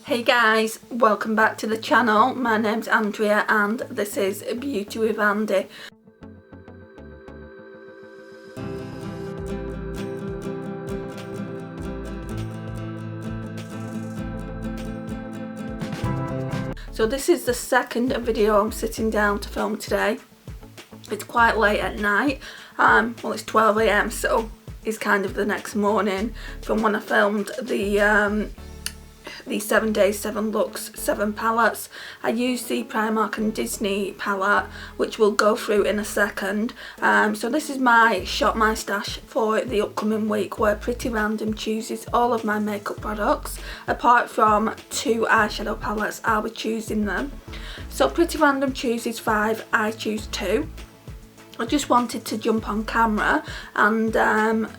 Hey guys, welcome back to the channel. My name's Andrea and this is Beauty with Andy. So this is the second video I'm sitting down to film today. It's quite late at night, well it's 12 AM, so it's kind of the next morning from when I filmed the 7 days, 7 looks, 7 palettes. I used the Primark and Disney palette, which we'll go through in a second. So this is my Shop My Stash for the upcoming week, where Pretty Random chooses all of my makeup products. Apart from 2 eyeshadow palettes, I'll be choosing them. So Pretty Random chooses 5, I choose 2. I just wanted to jump on camera and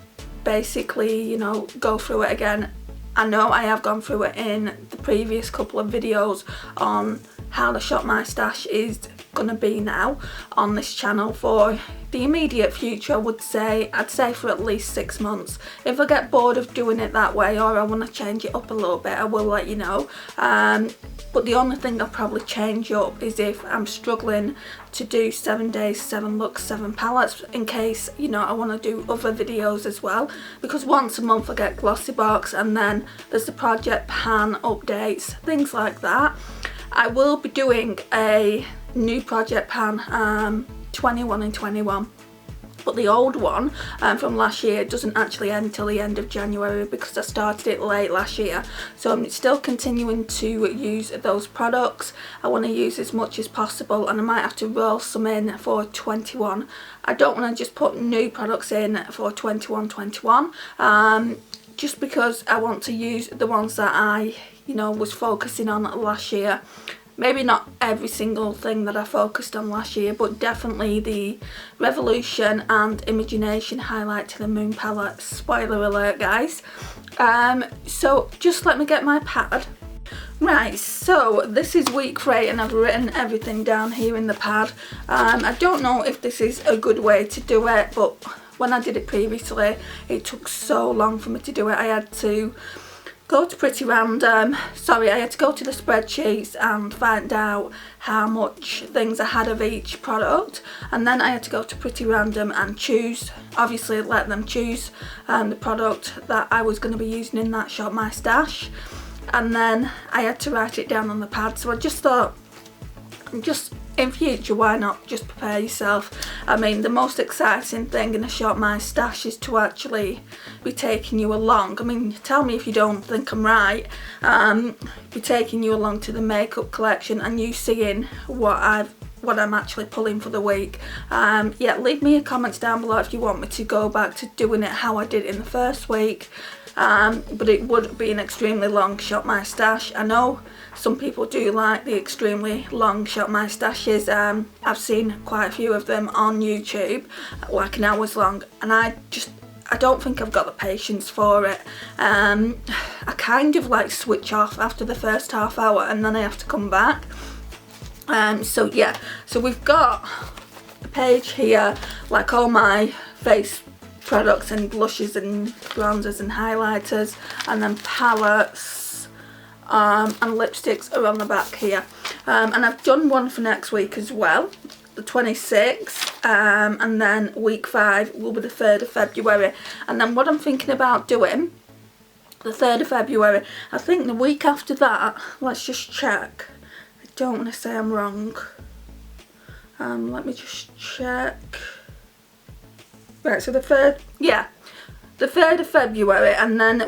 basically, you know, go through it again. I know I have gone through it in the previous couple of videos on how the Shop My Stash is gonna be now on this channel for the immediate future. I'd say for at least 6 months. If I get bored of doing it that way or I want to change it up a little bit, I will let you know. But the only thing I'll probably change up is if I'm struggling to do 7 days, 7 looks, 7 palettes, in case, you know, I want to do other videos as well, because once a month I get Glossy Box and then there's the Project Pan updates, things like that. I will be doing a new Project Pan 21 and 21, but the old one from last year doesn't actually end till the end of January because I started it late last year, so I'm still continuing to use those products. I want to use as much as possible, and I might have to roll some in for 21. I don't want to just put new products in for 21 just because I want to use the ones that I, you know, was focusing on last year. Maybe not every single thing that I focused on last year, but definitely the Revolution and Imagination Highlight to the Moon palette. Spoiler alert, guys. So just let me get my pad. Right, so this is week 3 and I've written everything down here in the pad. I don't know if this is a good way to do it, but when I did it previously, it took so long for me to do it. I had to go to Pretty Random, I had to go to the spreadsheets and find out how much things I had of each product, and then I had to go to Pretty Random and choose, obviously let them choose the product that I was going to be using in that Shop My Stash, and then I had to write it down on the pad. So I just thought, just in future, why not just prepare yourself? I mean, the most exciting thing in a Shop My Stash is to actually be taking you along. I mean, tell me if you don't think I'm right. Be taking you along to the makeup collection and you seeing what I'm actually pulling for the week. Yeah, leave me a comments down below if you want me to go back to doing it how I did in the first week. But it would be an extremely long Shop My Stash. I know some people do like the extremely long Shop My Stashes. I've seen quite a few of them on YouTube, like an hour's long, and I don't think I've got the patience for it. I kind of like switch off after the first half hour and then I have to come back. So yeah, so we've got a page here, like all my face products and blushes and bronzers and highlighters, and then palettes and lipsticks are on the back here. And I've done one for next week as well, the 26th, and then week 5 will be the 3rd of February. And then what I'm thinking about doing, the 3rd of February, I think the week after that, let's just check, I don't want to say I'm wrong, let me just check. Right, so the 3rd, yeah, the 3rd of February, and then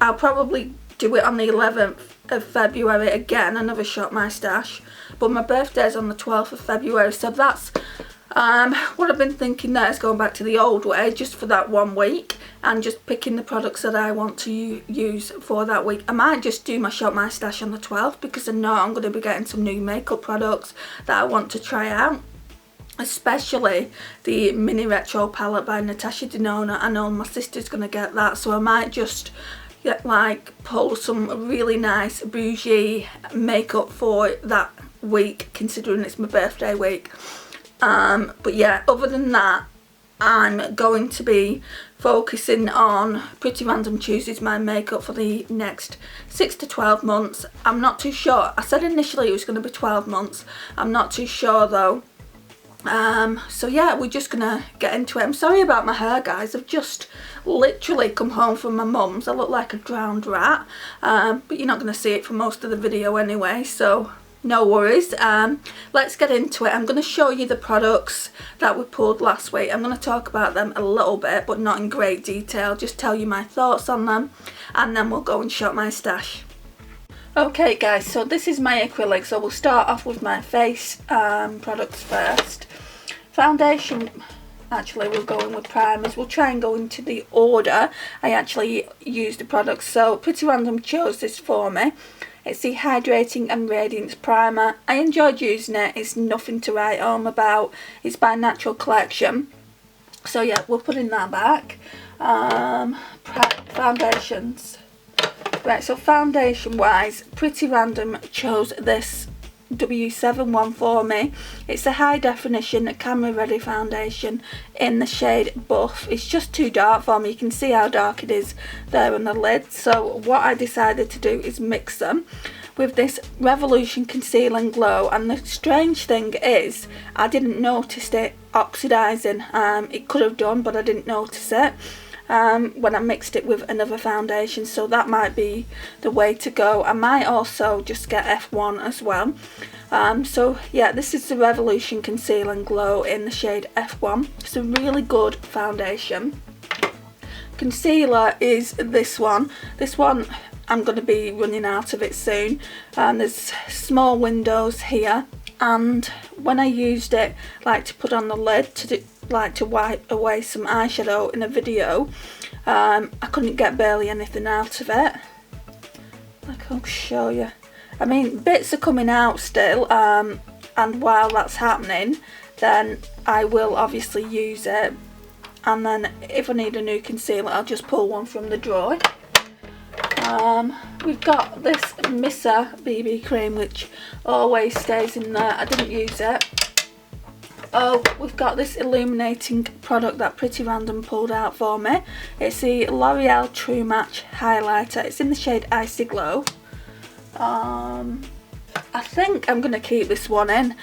I'll probably do it on the 11th of February again, another Shop My Stash, but my birthday's on the 12th of February, so that's what I've been thinking there, is going back to the old way just for that 1 week and just picking the products that I want to use for that week. I might just do my Shop My Stash on the 12th because I know I'm going to be getting some new makeup products that I want to try out. Especially the mini retro palette by Natasha Denona. I know my sister's gonna get that, so I might just like pull some really nice bougie makeup for that week, considering it's my birthday week. But yeah, other than that, I'm going to be focusing on Pretty Random Chooses my makeup for the next 6 to 12 months. I'm not too sure. I said initially it was going to be 12 months. I'm not too sure though. So yeah, we're just gonna get into it. I'm sorry about my hair, guys. I've just literally come home from my mum's. I look like a drowned rat, but you're not gonna see it for most of the video anyway, so no worries. Let's get into it. I'm going to show you the products that we pulled last week. I'm going to talk about them a little bit, but not in great detail. Just tell you my thoughts on them, and then we'll go and shop my stash. Okay guys, so this is my acrylic, so we'll start off with my face products first. Foundation, actually we'll go in with primers. We'll try and go into the order I actually use the products. So Pretty Random chose this for me. It's the Hydrating and Radiance Primer. I enjoyed using it. It's nothing to write home about. It's by Natural Collection. So yeah, we'll put in that back. Foundations. Right, so foundation wise, Pretty Random chose this W7 one for me. It's a high definition camera ready foundation in the shade Buff. It's just too dark for me. You can see how dark it is there on the lid. So what I decided to do is mix them with this Revolution Conceal and Glow, and the strange thing is I didn't notice it oxidizing. It could have done, but I didn't notice it when I mixed it with another foundation, so that might be the way to go. I might also just get F1 as well. So yeah, this is the Revolution Conceal and Glow in the shade F1. It's a really good foundation. Concealer is this one. This one I'm going to be running out of it soon. There's small windows here, and when I used it like to put on the lid to wipe away some eyeshadow in a video, I couldn't get barely anything out of it. Like, I'll show you. I mean, bits are coming out still, and while that's happening, then I will obviously use it, and then if I need a new concealer, I'll just pull one from the drawer. We've got this Missa BB cream, which always stays in there. I didn't use it. Oh, we've got this illuminating product that Pretty Random pulled out for me. It's the L'Oreal True Match Highlighter. It's in the shade Icy Glow. I think I'm going to keep this one in.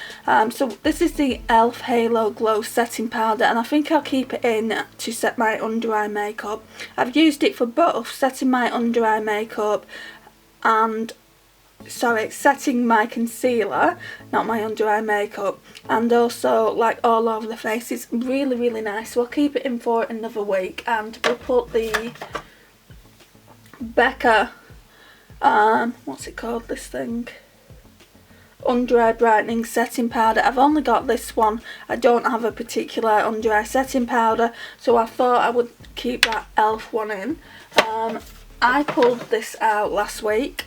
So this is the e.l.f. Halo Glow Setting Powder, and I think I'll keep it in to set my under eye makeup. I've used it for both setting my under eye makeup and setting my concealer, not my under eye makeup, and also like all over the face. It's really, really nice, so I'll keep it in for another week. And we'll put the Becca, what's it called, this thing, under eye brightening setting powder. I've only got this one. I don't have a particular under eye setting powder, so I thought I would keep that e.l.f. one in. I pulled this out last week,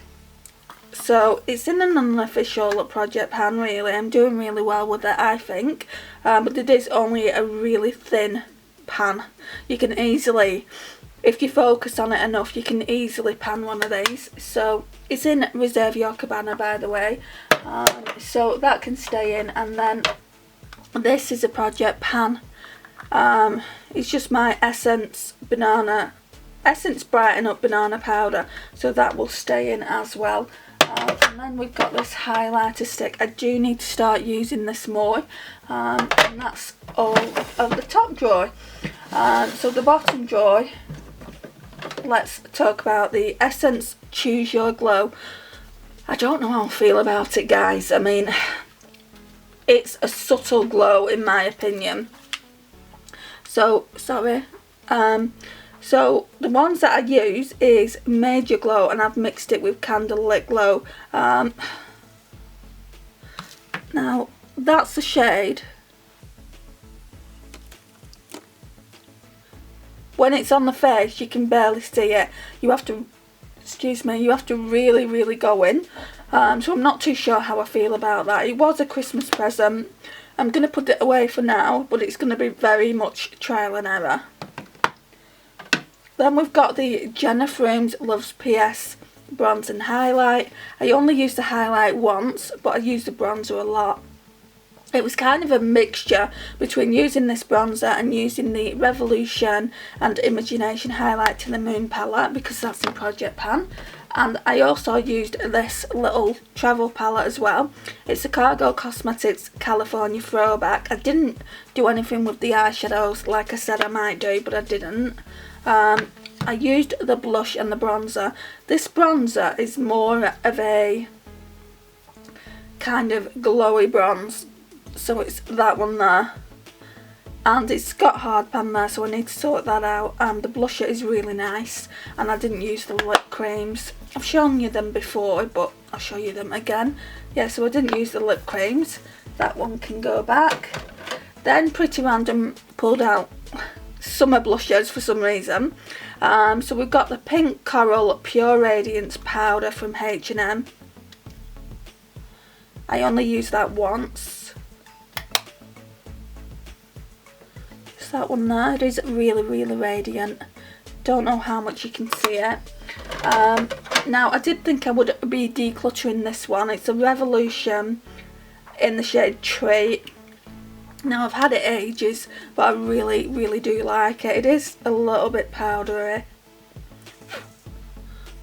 so it's in an unofficial project pan really. I'm doing really well with it, I think, but it is only a really thin pan. You can easily, if you focus on it enough, you can easily pan one of these. So it's in Reserve Your Cabana, by the way, so that can stay in. And then this is a project pan. It's just my Essence Brighten Up Banana Powder, so that will stay in as well. And then we've got this highlighter stick. I do need to start using this more, and that's all of the top drawer. So the bottom drawer, let's talk about the Essence Choose Your Glow. I don't know how I feel about it, guys. I mean, it's a subtle glow in my opinion. So, sorry. So the ones that I use is Major Glow, and I've mixed it with Candlelit Glow. Now that's the shade. When it's on the face, you can barely see it. You have to, excuse me, you have to really, really go in. So I'm not too sure how I feel about that. It was a Christmas present. I'm going to put it away for now, but it's going to be very much trial and error. Then we've got the Jenna Frames Loves PS Bronze and Highlight. I only use the highlight once, but I use the bronzer a lot. It was kind of a mixture between using this bronzer and using the Revolution and Imagination Highlight to the Moon palette, because that's in Project Pan. And I also used this little travel palette as well. It's the Cargo Cosmetics California Throwback. I didn't do anything with the eyeshadows like I said I might do, but I didn't. I used the blush and the bronzer. This bronzer is more of a kind of glowy bronze, so it's that one there, and it's got hard pan there, so I need to sort that out. The blusher is really nice, and I didn't use the lip creams. I've shown you them before, but I'll show you them again. Yeah, so I didn't use the lip creams. That one can go back. Then Pretty Random pulled out summer blushers for some reason. So we've got the Pink Coral Pure Radiance powder from H&M. I only used that once. Just that one there. It is really, really radiant. Don't know how much you can see it. Now I did think I would be decluttering this one. It's a Revolution in the shade Tree. Now I've had it ages, but I really, really do like it. It is a little bit powdery,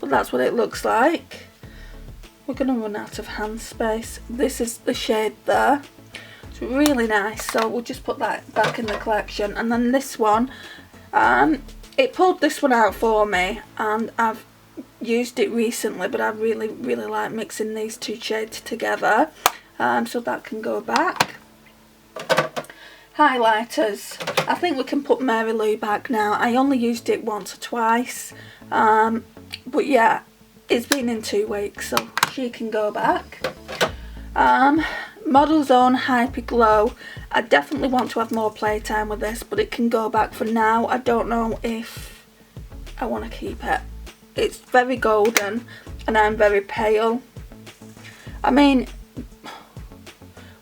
but that's what it looks like. We're going to run out of hand space. This is the shade there. It's really nice, so we'll just put that back in the collection. And then this one, it pulled this one out for me, and I've used it recently, but I really, really like mixing these two shades together. So that can go back. Highlighters. I think we can put Mary Lou back now. I only used it once or twice, but yeah, it's been in 2 weeks, so she can go back. Model's Own Hyper Glow. I definitely want to have more playtime with this, but it can go back for now. I don't know if I want to keep it. It's very golden and I'm very pale. I mean,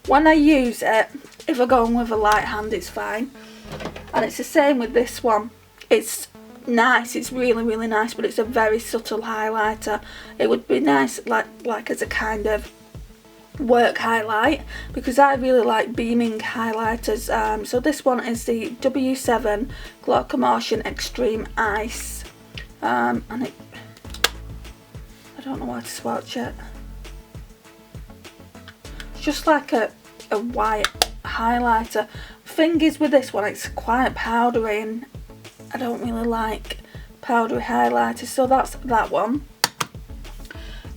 when I use it, if I go on with a light hand, it's fine. And it's the same with this one. It's nice, it's really, really nice, but it's a very subtle highlighter. It would be nice like as a kind of work highlight, because I really like beaming highlighters. So this one is the W7 Glaucomotion Extreme Ice. And it, I don't know how to swatch it. It's just like a white highlighter. Thing is with this one, it's quite powdery and I don't really like powdery highlighters, so that's that one.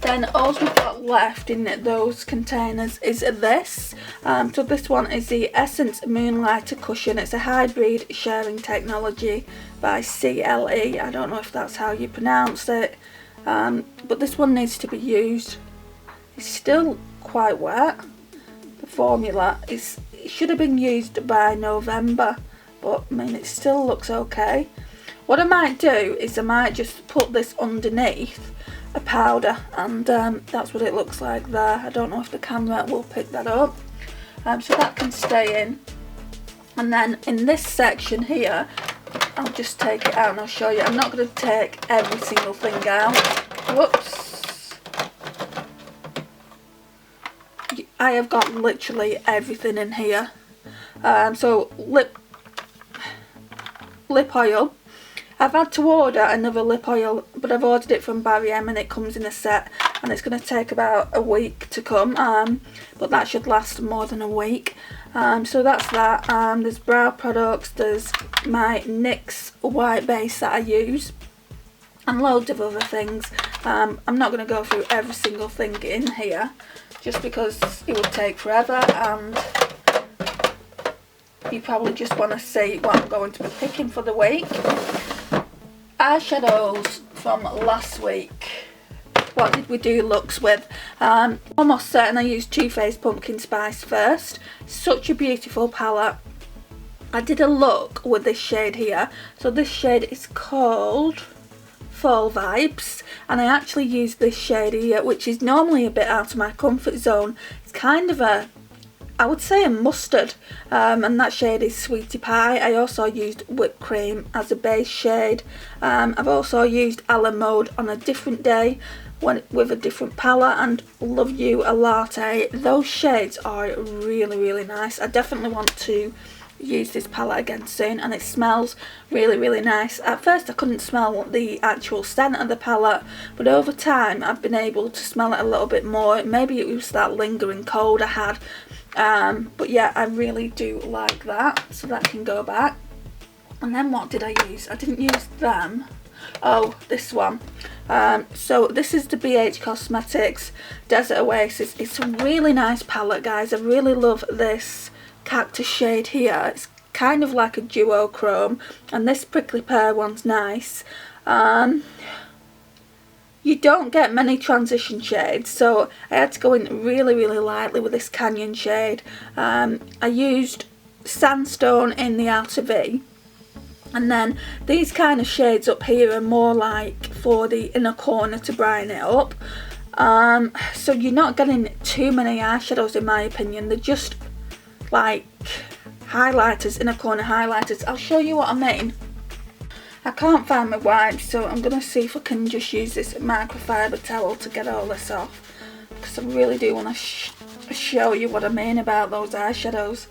Then all we've got left in those containers is this. So this one is the Essence Moonlighter Cushion. It's a hybrid sharing technology by CLE. I don't know if that's how you pronounce it, but this one needs to be used. It's still quite wet. The formula it should have been used by November, but I mean it still looks okay. What I might do is I might just put this underneath a powder, and that's what it looks like there. I don't know if the camera will pick that up. So that can stay in. And then in this section here, I'll just take it out and I'll show you. I'm not going to take every single thing out. Whoops. I have got literally everything in here. So lip oil. I've had to order another lip oil, but I've ordered it from Barry M and it comes in a set, and it's going to take about a week to come, but that should last more than a week. So that's that. There's brow products, there's my NYX white base that I use, and loads of other things. I'm not going to go through every single thing in here, just because it would take forever, and you probably just want to see what I'm going to be picking for the week. Eyeshadows from last week. What did we do looks with? Almost certain I used Too Faced Pumpkin Spice first. Such a beautiful palette. I did a look with this shade here. So this shade is called Fall Vibes, and I actually used this shade here, which is normally a bit out of my comfort zone. It's kind of a, I would say a mustard, and that shade is Sweetie Pie. I also used Whipped Cream as a base shade. I've also used A La Mode on a different day, with a different palette, and Love You a Latte. Those shades are really nice. I definitely want to use this palette again soon, and it smells really nice. At first I couldn't smell the actual scent of the palette, but over time I've been able to smell it a little bit more. Maybe it was that lingering cold I had, but yeah, I really do like that, so that can go back. And then what did I use? I didn't use them. Oh, this one. So this is the BH Cosmetics Desert Oasis. It's a really nice palette, guys. I really love this cactus shade here. It's kind of like a duochrome, and this prickly pear one's nice. You don't get many transition shades, so I had to go in really lightly with this Canyon shade. I used Sandstone in the outer V, and then these kind of shades up here are more like for the inner corner to brighten it up. So you're not getting too many eyeshadows in my opinion. They're just like highlighters, inner corner highlighters. I'll show you what I mean. I can't find my wipes, so I'm going to see if I can just use this microfiber towel to get all this off, because I really do want to show you what I mean about those eyeshadows.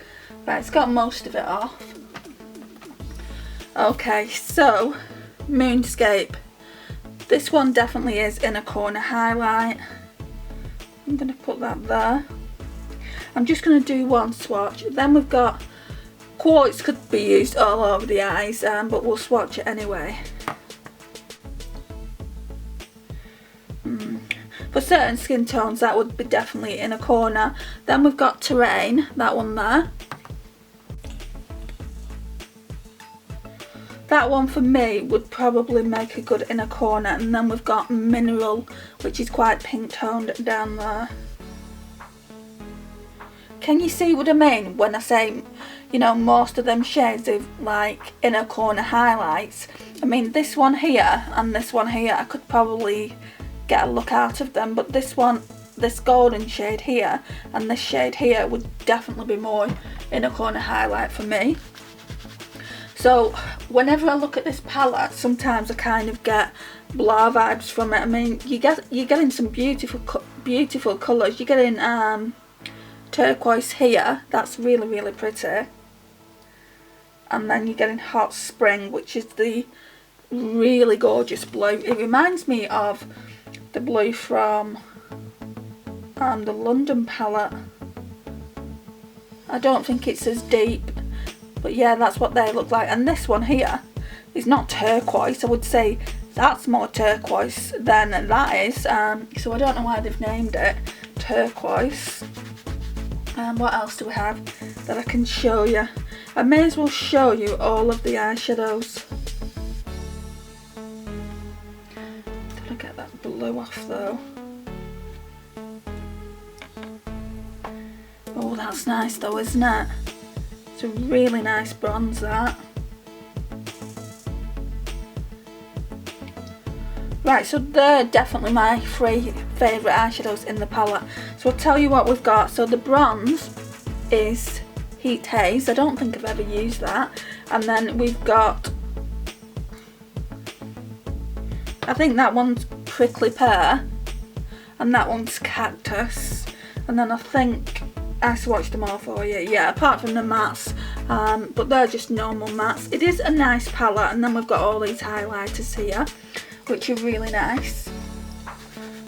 Right, it's got most of it off. Okay, so Moonscape. This one definitely is inner corner highlight. I'm going to put that there. I'm just going to do one swatch. Then we've got Quartz, could be used all over the eyes, but we'll swatch it anyway. For certain skin tones that would be definitely inner corner. Then we've got Terrain, that one there. That one for me would probably make a good inner corner. And then we've got Mineral, which is quite pink toned down there. Can you see what I mean when I say, you know, most of them shades of like inner corner highlights? I mean, this one here and this one here, I could probably get a look out of them, but this one, this golden shade here and this shade here would definitely be more inner corner highlight for me. So whenever I look at this palette, sometimes I kind of get blah vibes from it. I mean, you're getting some beautiful colours. You're getting turquoise here, that's really pretty, and then you're getting Hot Spring, which is the really gorgeous blue. It reminds me of the blue from the London palette. I don't think it's as deep, but yeah, that's what they look like. And this one here is not turquoise. I would say that's more turquoise than that is, so I don't know why they've named it turquoise. What else do we have that I can show you? I may as well show you all of the eyeshadows. Gotta get that blue off though. Oh, that's nice though, isn't it? It's a really nice bronze, that. Right, so they're definitely my 3 favourite eyeshadows in the palette. So I'll tell you what we've got. So the bronze is Heat Haze. I don't think I've ever used that. And then we've got, I think that one's Prickly Pear. And that one's Cactus. And then I think I swatched them all for you. Yeah, apart from the mattes. But they're just normal mattes. It is a nice palette. And then we've got all these highlighters here, which are really nice.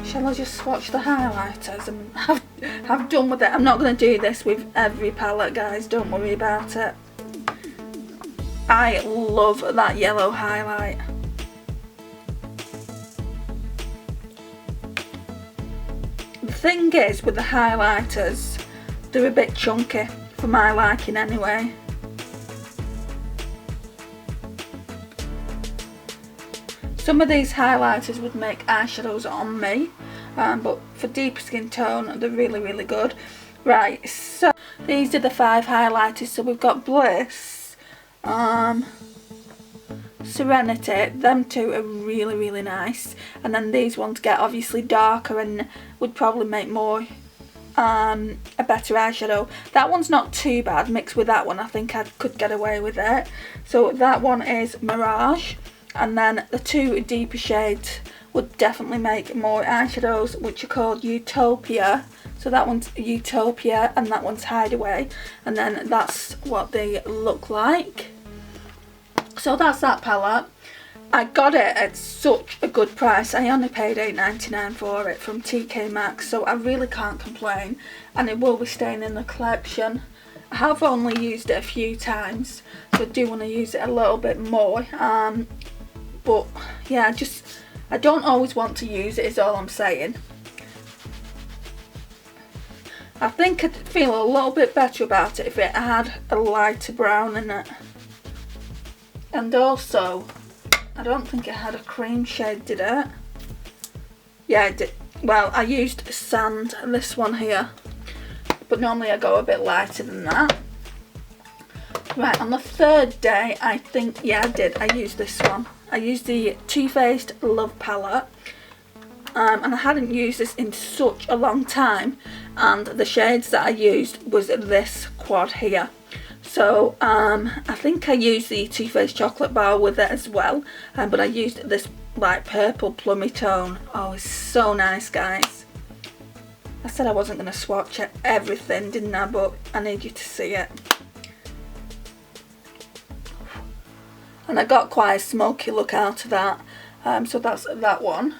Shall I just swatch the highlighters and have done with it? I'm not going to do this with every palette, guys, don't worry about it. I love that yellow highlight. The thing is with the highlighters, they're a bit chunky for my liking anyway. Some of these highlighters would make eyeshadows on me, but for deeper skin tone they're really good. Right, so these are the 5 highlighters. So we've got Bliss, Serenity, them 2 are really nice, and then these ones get obviously darker and would probably make more a better eyeshadow. That one's not too bad. Mixed with that one I think I could get away with it. So that one is Mirage. And then the 2 deeper shades would definitely make more eyeshadows, which are called Utopia. So that one's Utopia and that one's Hideaway, and then that's what they look like. So that's that palette. I got it at such a good price. I only paid £8.99 for it from TK Maxx, so I really can't complain, and it will be staying in the collection. I have only used it a few times, so I do want to use it a little bit more, but yeah, I don't always want to use it is all I'm saying. I think I'd feel a little bit better about it if it had a lighter brown in it. And also, I don't think it had a cream shade, did it? Yeah, it did. Well, I used Sand, this one here, but normally I go a bit lighter than that. Right, on the third day, I think, yeah, I did. I used this one. I used the Too Faced Love Palette. And I hadn't used this in such a long time, and the shades that I used was this quad here. So I think I used the Too Faced Chocolate Bar with it as well, but I used this like purple plummy tone. Oh, it's so nice, guys. I said I wasn't going to swatch everything, didn't I? But I need you to see it. And I got quite a smoky look out of that, so that's that one.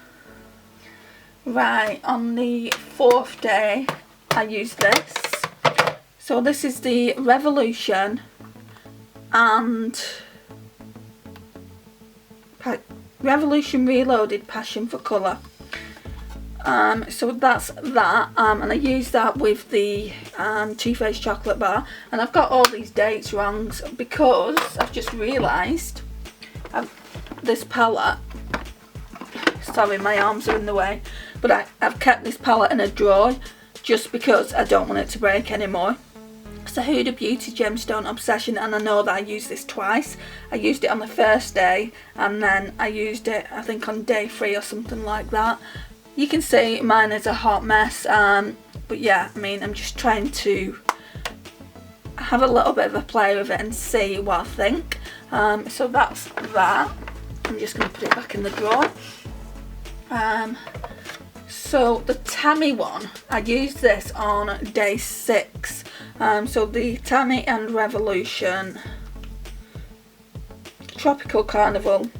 Right, on the fourth day I used this. So this is the Revolution and Revolution Reloaded Passion for Colour. So that's that, and I used that with the Too Faced Chocolate Bar, and I've got all these dates wrong because I've just realised this palette, sorry my arms are in the way, but I've kept this palette in a drawer just because I don't want it to break anymore. It's a Huda Beauty Gemstone Obsession, and I know that I used this twice. I used it on the first day, and then I used it I think on day 3 or something like that. You can see mine is a hot mess, but yeah, I mean, I'm just trying to have a little bit of a play with it and see what I think. So that's that. I'm just going to put it back in the drawer. So the Tammy one, I used this on day 6. So the Tammy and Revolution Tropical Carnival.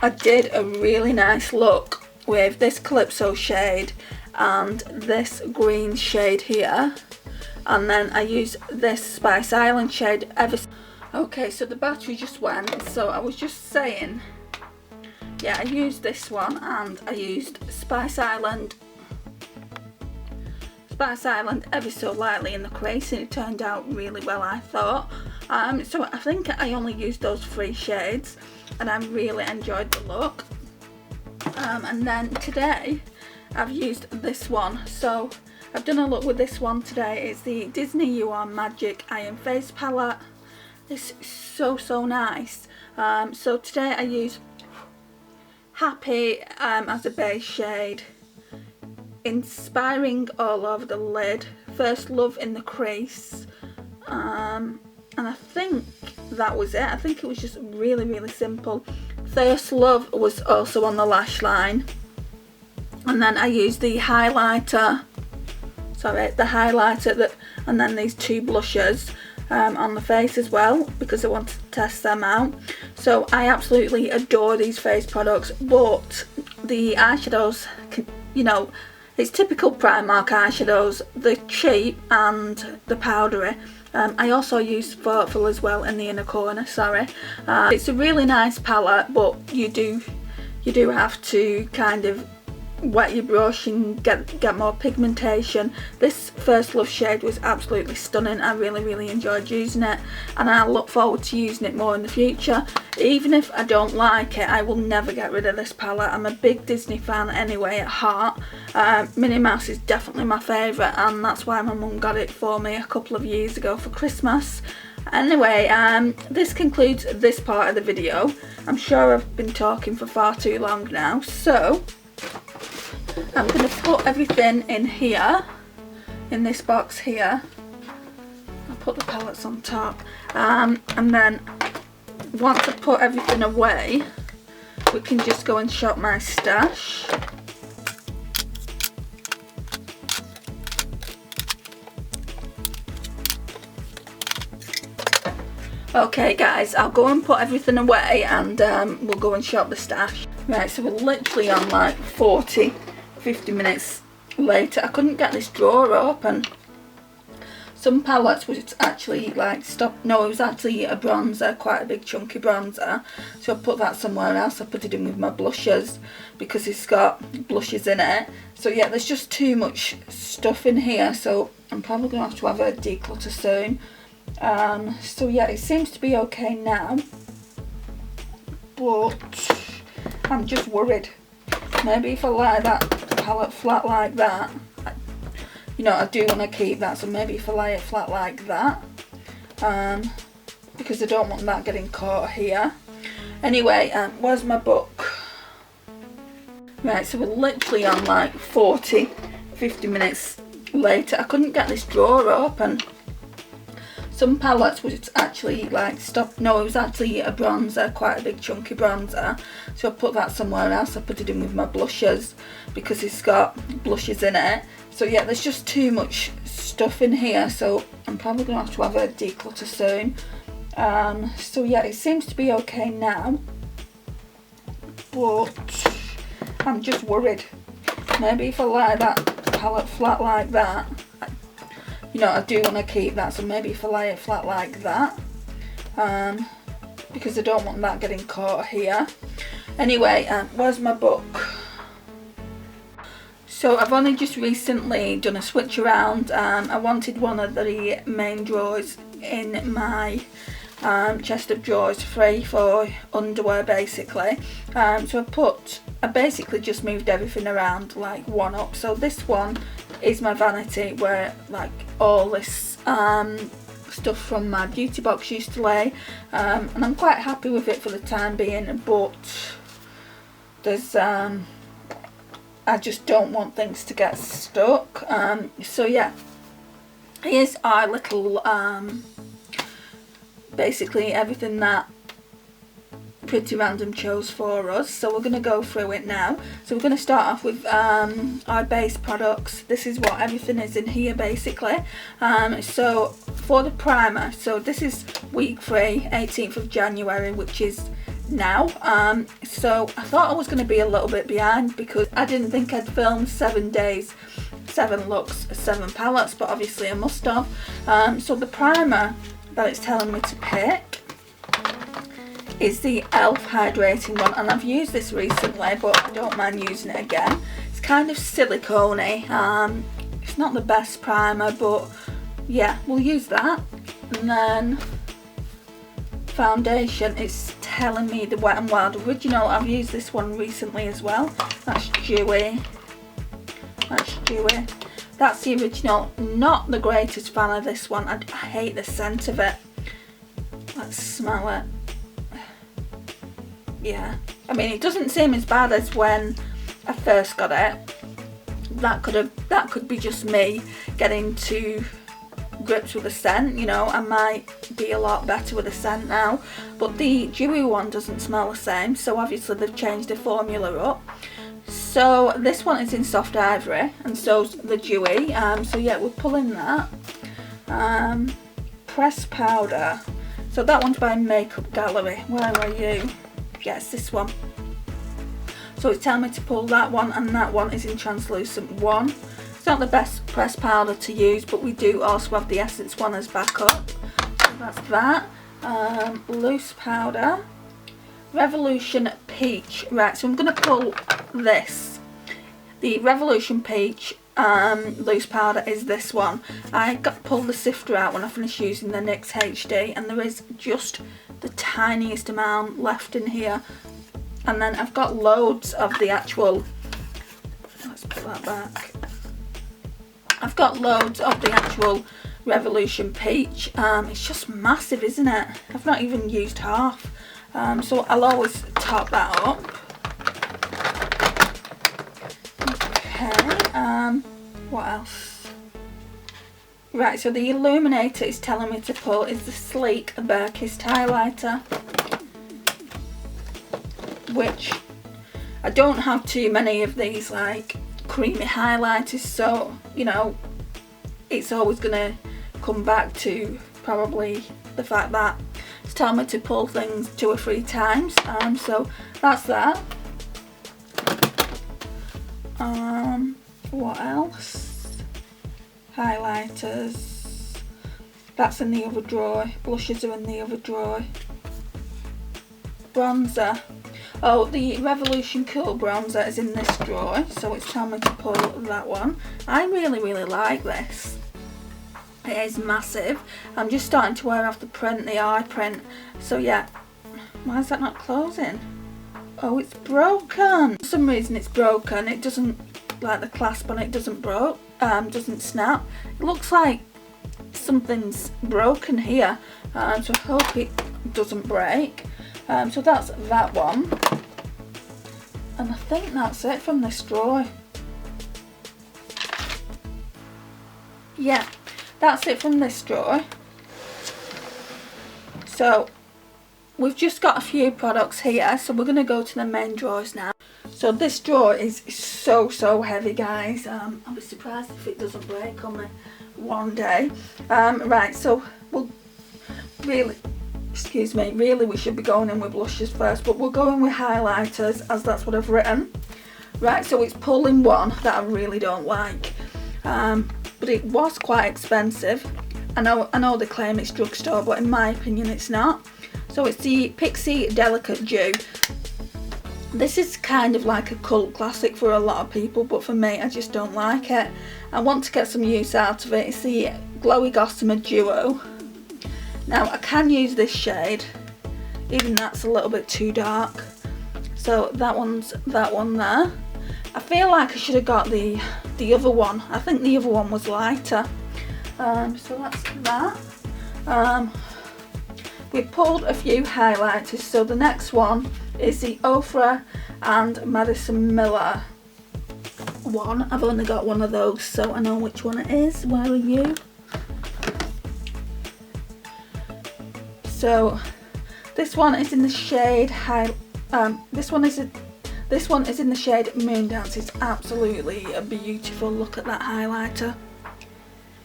I did a really nice look with this Calypso shade and this green shade here, and then I used this Spice Island shade okay, so the battery just went, so I was just saying, yeah, I used this one and I used Spice Island ever so lightly in the crease, and it turned out really well, I thought. So I think I only used those 3 shades, and I really enjoyed the look. And then today I've used this one, so I've done a look with this one today. It's the Disney You Are Magic Iron Face palette. It's so nice. So today I used Happy as a base shade, Inspiring all over the lid, First Love in the crease, and I think that was it. I think it was just really simple. First Love was also on the lash line, and then I used the highlighter, and then these 2 blushes on the face as well, because I wanted to test them out. So I absolutely adore these face products, but the eyeshadows, you know, it's typical Primark eyeshadows. They're cheap and the powdery. I also use Thoughtful as well in the inner corner, sorry. It's a really nice palette, but you do have to kind of wet your brush and get more pigmentation. This First Love shade was absolutely stunning. I really enjoyed using it, and I look forward to using it more in the future. Even if I don't like it, I will never get rid of this palette. I'm a big Disney fan anyway at heart. Minnie Mouse is definitely my favourite, and that's why my mum got it for me a couple of years ago for Christmas. Anyway, this concludes this part of the video. I'm sure I've been talking for far too long now, so I'm going to put everything in here, in this box here. I'll put the palettes on top, and then once I put everything away, we can just go and shop my stash. Okay guys, I'll go and put everything away and we'll go and shop the stash. Right, so we're literally on like 50 minutes later. I couldn't get this drawer open. Some palettes was actually like no, it was actually a bronzer, quite a big chunky bronzer. So I put that somewhere else. I put it in with my blushes because it's got blushes in it. So yeah, there's just too much stuff in here. So I'm probably going to have a declutter soon. So yeah, it seems to be okay now. But I'm just worried. Maybe if I lay that palette flat like that, you know, I do want to keep that, so maybe if I lay it flat like that, because I don't want that getting caught here. Anyway, where's my book? Right, so we're literally on like 50 minutes later. I couldn't get this drawer open. Some palettes was actually like no, it was actually a bronzer, quite a big chunky bronzer. So I put that somewhere else. I put it in with my blushes because it's got blushes in it. So yeah, there's just too much stuff in here. So I'm probably going to have a declutter soon. So yeah, it seems to be okay now. But I'm just worried. Maybe if I lay that palette flat like that, you know, I do want to keep that, so maybe if I lay it flat like that, because I don't want that getting caught here. Anyway, where's my book? So I've only just recently done a switch around. I wanted one of the main drawers in my chest of drawers free for underwear basically. So I basically just moved everything around like one up. So this one is my vanity where like all this stuff from my beauty box used to lay, and I'm quite happy with it for the time being, but there's I just don't want things to get stuck. So yeah, here's our little basically everything that Pretty Random chose for us. So we're going to go through it now. So we're going to start off with our base products. This is what everything is in here basically. So for the primer, so this is week 3, 18th of January, which is now. So I thought I was going to be a little bit behind because I didn't think I'd film 7 days, 7 looks, 7 palettes, but obviously I must have. So the primer that it's telling me to pick is the e.l.f. hydrating one, and I've used this recently but I don't mind using it again. It's kind of silicone-y. It's not the best primer, but yeah, we'll use that. And then foundation is telling me the Wet n Wild original. I've used this one recently as well. That's dewy. That's dewy. That's the original. Not the greatest fan of this one. I hate the scent of it. Let's smell it. Yeah, I mean, it doesn't seem as bad as when I first got it. That could be just me getting to grips with the scent, you know. I might be a lot better with the scent now, but the dewy one doesn't smell the same, so obviously they've changed the formula up. So this one is in soft ivory, and so's the dewy. So yeah, we're pulling that. Pressed powder. So that one's by Makeup Gallery. Where are you? Yes, this one. So it's telling me to pull that one, and that one is in translucent 1. It's not the best pressed powder to use, but we do also have the Essence one as backup. So that's that. Loose powder. Revolution Peach. Right, so I'm going to pull this. The Revolution Peach loose powder is this one. I pulled the sifter out when I finished using the NYX HD, and there is just the tiniest amount left in here. And then I've got loads of the actual, let's put that back. I've got loads of the actual Revolution Peach. It's just massive, isn't it? I've not even used half. So I'll always top that up. Okay, what else? Right, so the illuminator is telling me to pull is the Sleek Bare Kissed highlighter. which I don't have too many of these like creamy highlighters, so you know it's always gonna come back to probably the fact that it's telling me to pull things 2 or 3 times. So that's that. What else? Highlighters. That's in the other drawer. Blushes are in the other drawer. Bronzer. Oh, the Revolution Cool Bronzer is in this drawer, so it's telling me to pull that one. I really like this. It is massive. I'm just starting to wear off the print, the eye print. So yeah, why is that not closing? Oh, it's broken. For some reason it's broken. It doesn't, like the clasp on it doesn't snap. It looks like something's broken here. So I hope it doesn't break. So that's that one. And I think that's it from this drawer. Yeah, that's it from this drawer. So we've just got a few products here, so we're going to go to the main drawers now. So this drawer is so heavy, guys. I'll be surprised if it doesn't break on me one day. Right, so we'll really we should be going in with blushes first, but we'll go in with highlighters as that's what I've written. Right, so it's pulling one that I really don't like, but it was quite expensive. I know they claim it's drugstore, but in my opinion it's not. So it's the Pixie Delicate Dew. This is kind of like a cult classic for a lot of people, but for me I just don't like it. I want to get some use out of it. It's the Glowy Gossamer Duo. Now I can use this shade, even that's a little bit too dark. So that one's that one there. I feel like I should have got the other one. I think the other one was lighter. So that's that. We pulled a few highlighters, so the next one is the Ofra and Madison Miller one. I've only got one of those, so I know which one it is. Where are you? So this one is in the shade this one is in the shade Moondance. It's absolutely beautiful. Look at that highlighter.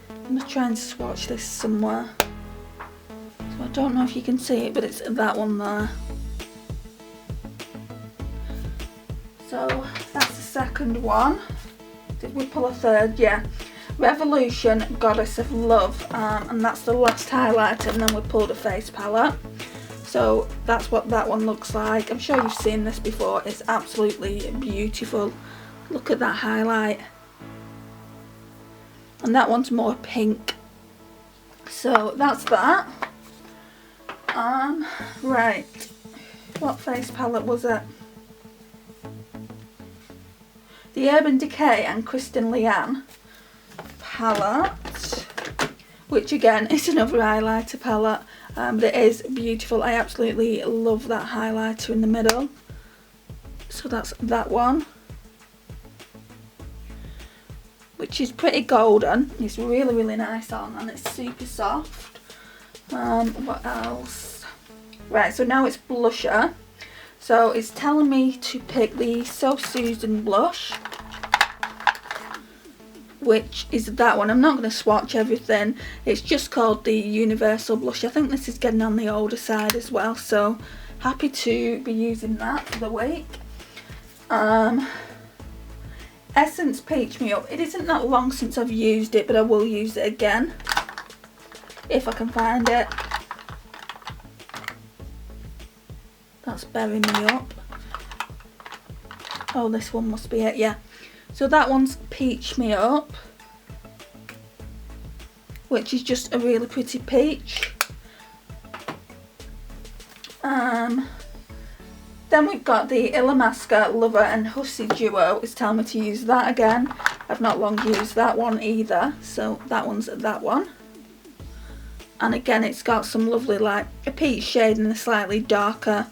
I'm gonna try and swatch this somewhere. So I don't know if you can see it, but it's that one there. So that's the second one. Did we pull a third? Yeah. Revolution Goddess of Love, and that's the last highlighter, and then we pulled a face palette. So that's what that one looks like. I'm sure you've seen this before. It's absolutely beautiful. Look at that highlight. And that one's more pink. So that's that. Right, what face palette was it? The Urban Decay and Kristen Leanne palette, which again is another highlighter palette, but it is beautiful. I absolutely love that highlighter in the middle. So that's that one, which is pretty golden. It's really nice on, and it's super soft. What else? Right, so now it's blusher. So it's telling me to pick the So Susan blush, which is that one. I'm not going to swatch everything. It's just called the Universal Blush. I think this is getting on the older side as well, so happy to be using that for the week. Essence Peach Me Up. It isn't that long since I've used it, but I will use it again if I can find it. That's Bury Me Up. Oh, this one must be it, yeah. So that one's Peach Me Up, which is just a really pretty peach. Then we've got the Illamasqua Lover and Hussy Duo. It's telling me to use that again. I've not long used that one either, so that one's that one. And again, it's got some lovely, like a peach shade and a slightly darker,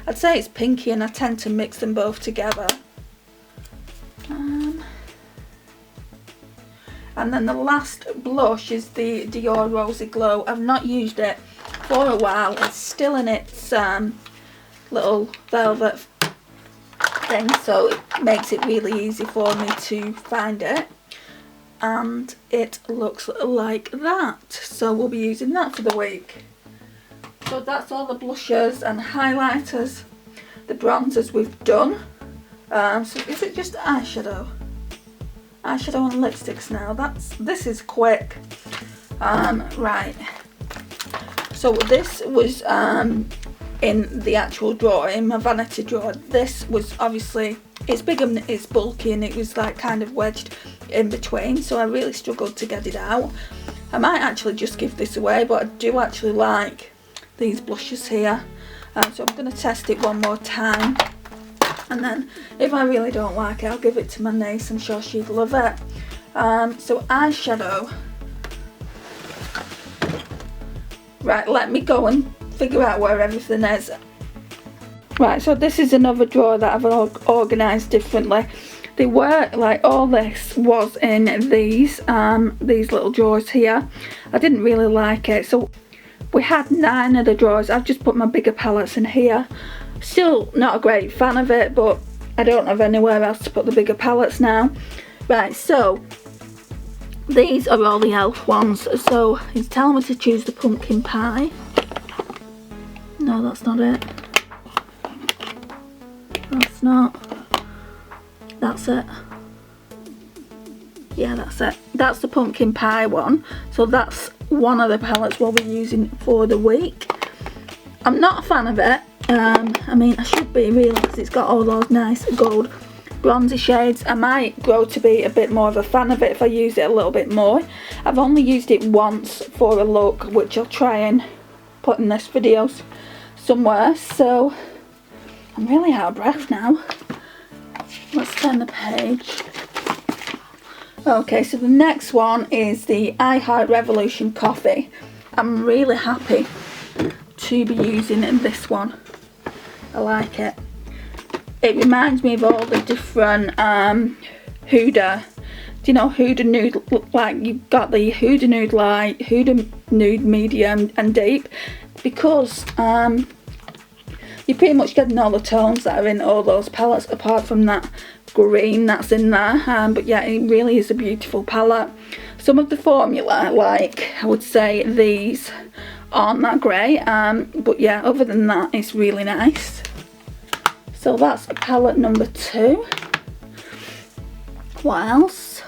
I'd say it's pinky, and I tend to mix them both together. And then the last blush is the Dior Rosy Glow. I've not used it for a while. It's still in its little velvet thing, so it makes it really easy for me to find it. And it looks like that, so we'll be using that for the week. So that's all the blushers and highlighters, the bronzers we've done. So is it just eyeshadow and lipsticks now? This is quick. Right, so this was in the actual drawer, in my vanity drawer. This was obviously, it's big and it's bulky, and it was like kind of wedged in between, so I really struggled to get it out. I might actually just give this away, but I do actually like these blushes here, so I'm going to test it one more time, and then if I really don't like it, I'll give it to my niece. I'm sure she'd love it. So eyeshadow. Right, let me go and figure out where everything is. Right, so this is another drawer that I've organised differently. They were, like, all this was in these little drawers here. I didn't really like it, so we had 9 of the drawers. I've just put my bigger palettes in here. Still not a great fan of it, but I don't have anywhere else to put the bigger palettes now. Right, so these are all the e.l.f. ones. So he's telling me to choose the pumpkin pie. No, that's not it. That's not. That's it. Yeah, that's it. That's the pumpkin pie one. So that's one of the palettes we'll be using for the week. I'm not a fan of it. I mean, I should be really, because it's got all those nice gold bronzy shades. I might grow to be a bit more of a fan of it if I use it a little bit more. I've only used it once for a look, which I'll try and put in this video somewhere. So I'm really out of breath now. Let's turn the page. Okay, so the next one is the I Heart Revolution Coffee. I'm really happy to be using this one. I like it. It reminds me of all the different Huda. Do you know Huda Nude? Like, you've got the Huda Nude Light, Huda Nude Medium and Deep, because you're pretty much getting all the tones that are in all those palettes, apart from that green that's in there. But yeah, it really is a beautiful palette. Some of the formula, like I would say these aren't that great, but yeah, other than that, it's really nice. So that's palette number 2. What else?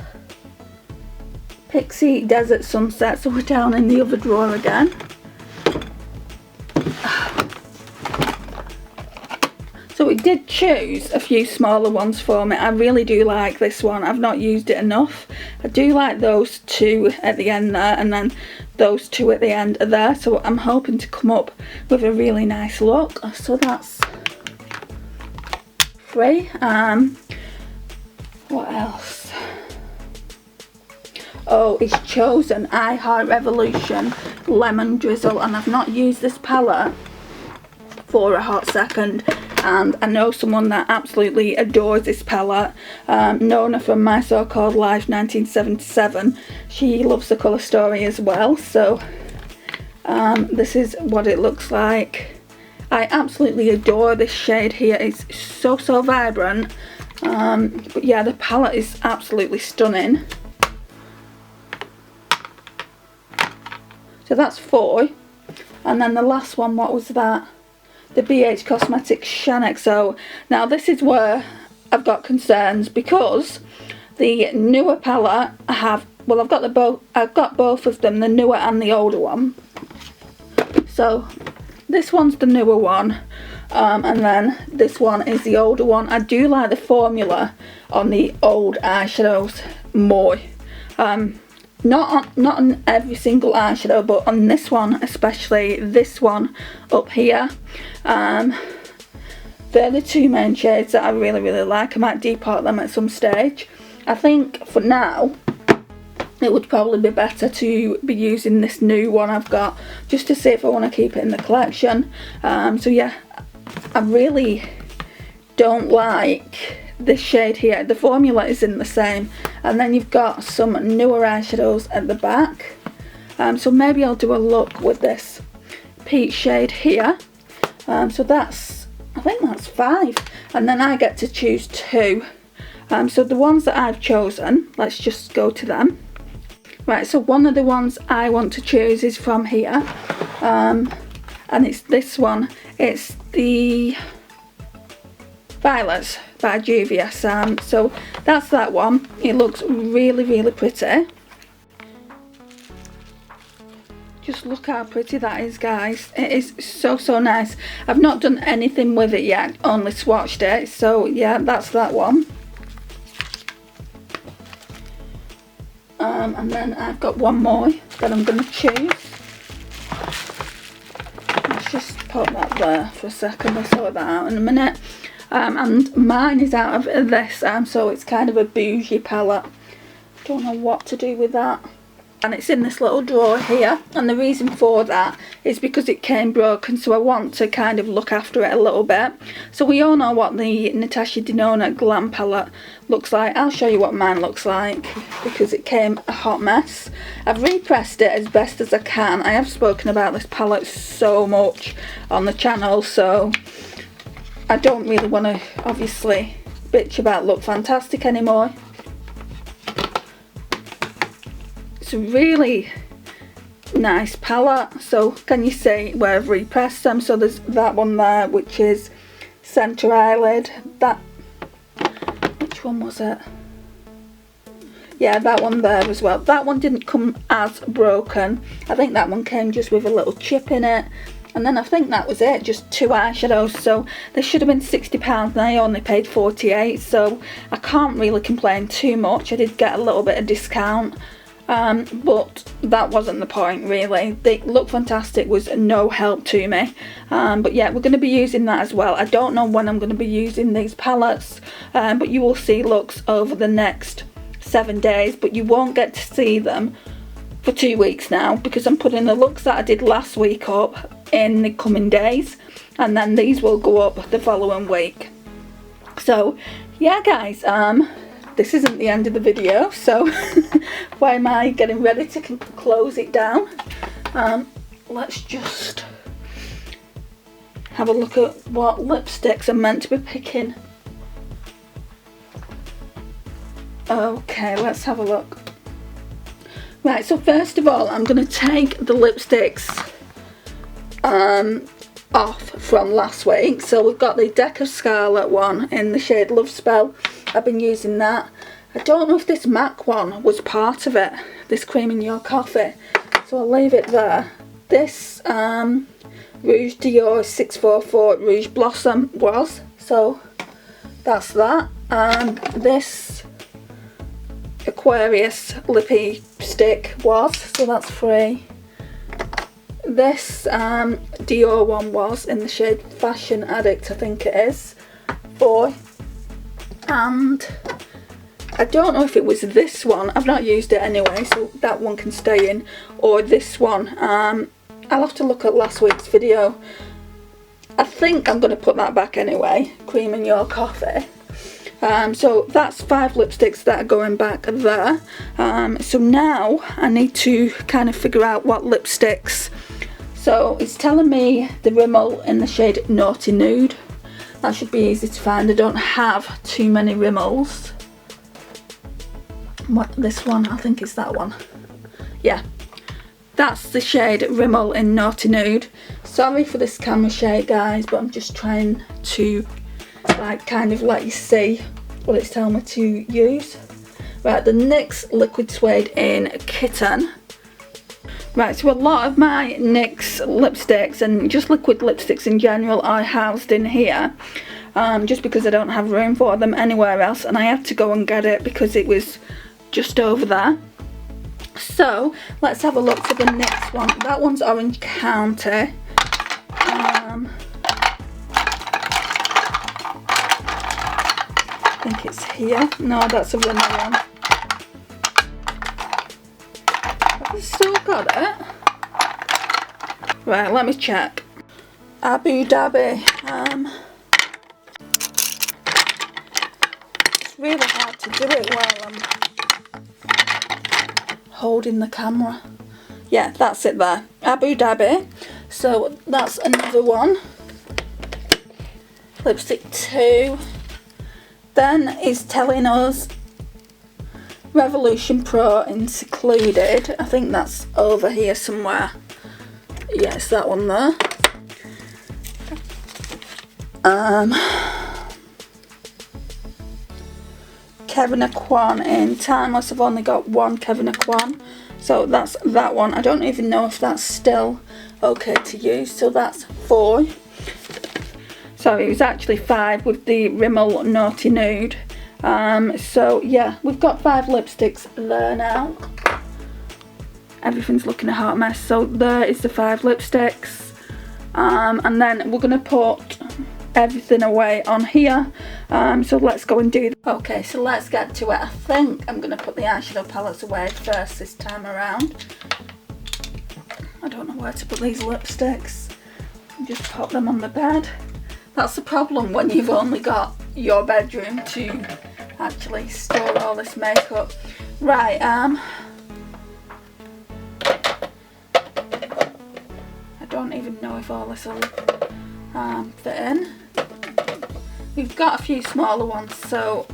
Pixie Desert Sunset. So we're down in the other drawer again. So it did choose a few smaller ones for me. I really do like this one. I've not used it enough. I do like those 2 at the end there, and then those 2 at the end are there. So I'm hoping to come up with a really nice look. So that's 3. What else? Oh, it's chosen I Heart Revolution Lemon Drizzle, and I've not used this palette for a hot second, and I know someone that absolutely adores this palette. Nona from My So Called Life 1977, she loves the colour story as well. So this is what it looks like. I absolutely adore this shade here. It's so vibrant. But yeah, the palette is absolutely stunning. So that's 4. And then the last one, what was that? The BH Cosmetics Shine. Now this is where I've got concerns, because the newer palette I have, well, I've got both of them, the newer and the older one. So this one's the newer one, and then this one is the older one. I do like the formula on the old eyeshadows more. Not on every single eyeshadow, but on this one, especially this one up here. They're the 2 main shades that I really like. I might depot them at some stage. I think for now it would probably be better to be using this new one I've got, just to see if I want to keep it in the collection. So yeah, I really don't like this shade here. The formula isn't the same, and then you've got some newer eyeshadows at the back. So maybe I'll do a look with this peach shade here. So that's I think that's 5, and then I get to choose 2. So the ones that I've chosen, let's just go to them. Right, so one of the ones I want to choose is from here, and it's this one. It's the Violets by Juvia. So that's that one. It looks really, really pretty. Just look how pretty that is, guys. It is so, so nice. I've not done anything with it yet, only swatched it. So yeah, that's that one. And then I've got one more that I'm going to choose. Let's just put that there for a second. I'll sort that out in a minute. And mine is out of this, so it's kind of a bougie palette. Don't know what to do with that. And it's in this little drawer here, and the reason for that is because it came broken, so I want to kind of look after it a little bit. So we all know what the Natasha Denona Glam palette looks like. I'll show you what mine looks like because it came a hot mess. I've repressed it as best as I can. I have spoken about this palette so much on the channel, so I don't really want to obviously bitch about Look Fantastic anymore. It's a really nice palette. So can you see where I've repressed them? So there's that one there, which is centre eyelid. That, which one was it? Yeah, that one there as well. That one didn't come as broken. I think that one came just with a little chip in it. And then I think that was it, just 2 eyeshadows. So they should have been £60 and I only paid 48, so I can't really complain too much. I did get a little bit of discount, but that wasn't the point really. The Look Fantastic was no help to me, but yeah, we're going to be using that as well. I don't know when I'm going to be using these palettes, but you will see looks over the next 7 days, but you won't get to see them for 2 weeks now because I'm putting the looks that I did last week up in the coming days, and then these will go up the following week. So yeah guys, this isn't the end of the video, so why am I getting ready to close it down? Let's just have a look at what lipsticks I'm meant to be picking. Okay, let's have a look. Right, so first of all I'm going to take the lipsticks off from last week. So we've got the Deck of Scarlet one in the shade Love Spell. I've been using that. I don't know if this MAC one was part of it, this Cream in Your Coffee, so I'll leave it there. This Rouge Dior 644 Rouge Blossom was, so that's that. This Aquarius lippy stick was, so that's free. This Dior one was in the shade Fashion Addict, I think it is, 4. And I don't know if it was this one, I've not used it anyway, so that one can stay in, or this one. I'll have to look at last week's video. I think I'm going to put that back anyway, Cream in Your Coffee. So that's 5 lipsticks that are going back there. So now I need to kind of figure out what lipsticks. So it's telling me the Rimmel in the shade Naughty Nude. That should be easy to find. I don't have too many Rimmels. What, this one? I think it's that one. Yeah, that's the shade Rimmel in Naughty Nude. Sorry for this camera shake guys, but I'm just trying to like kind of let you see what it's telling me to use. Right, the NYX Liquid Suede in Kitten. Right, so a lot of my NYX lipsticks and just liquid lipsticks in general are housed in here, just because I don't have room for them anywhere else, and I had to go and get it because it was just over there. So let's have a look for the NYX one. That one's Orange County. I think it's here. No, that's a Rimmel one. I've still got it. Right, let me check. Abu Dhabi. It's really hard to do it while I'm holding the camera. Yeah, that's it there. Abu Dhabi. So that's another one. Lipstick 2 then is telling us Revolution Pro in Secluded. I think that's over here somewhere. Yeah, it's that one there. Kevin Aquan in Timeless. I've only got one Kevin Aquan, so that's that one. I don't even know if that's still okay to use, so that's 4. So it was actually 5 with the Rimmel Naughty Nude. So yeah, we've got 5 lipsticks there now. Everything's looking a hot mess. So there is the 5 lipsticks. And then we're going to put everything away on here. So let's go and do that. Okay, so let's get to it. I think I'm going to put the eyeshadow palettes away first this time around. I don't know where to put these lipsticks. Just pop them on the bed. That's the problem when you've only got your bedroom to actually store all this makeup. Right, I don't even know if all this will fit in. We've got a few smaller ones, so